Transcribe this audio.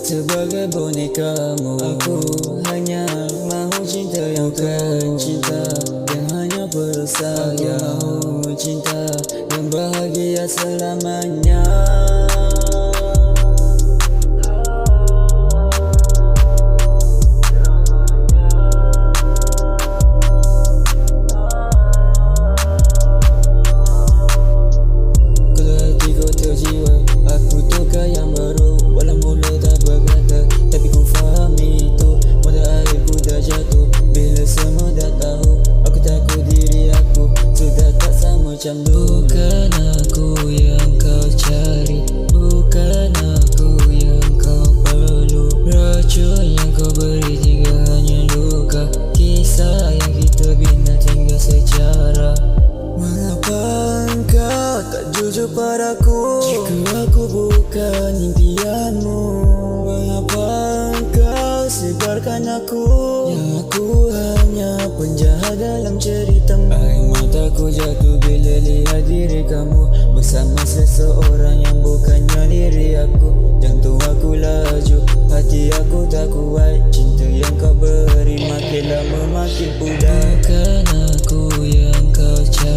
Sebagai bonekamu, aku hanya mahu cinta yang bukan cinta yang hanya berusaha. Aku mahu cinta yang bahagia selamanya. Kalau hatiku terjiwa, aku tukar yang baru. Walau mula tak berkata, tapi ku faham itu. Mata airku dah jatuh bila semua dah tahu. Aku takut diri aku sudah tak sama macam dulu. Bukan aku yang kau cari, bukan aku yang kau perlu. Racun yang kau beri tinggal hanya luka. Kisah yang kita bina tinggal sejarah. Mengapa engkau tak jujur padaku jika aku bukan impianmu? Mengapa engkau sebarkan aku yang aku hanya penjahat dalam ceritamu? Air mataku jatuh bila lihat diri kamu bersama seseorang yang bukannya diri aku. Jantung aku laju, hati aku tak kuat. Cinta yang kau beri makin lama makin pudar. Bukan aku yang kau cari,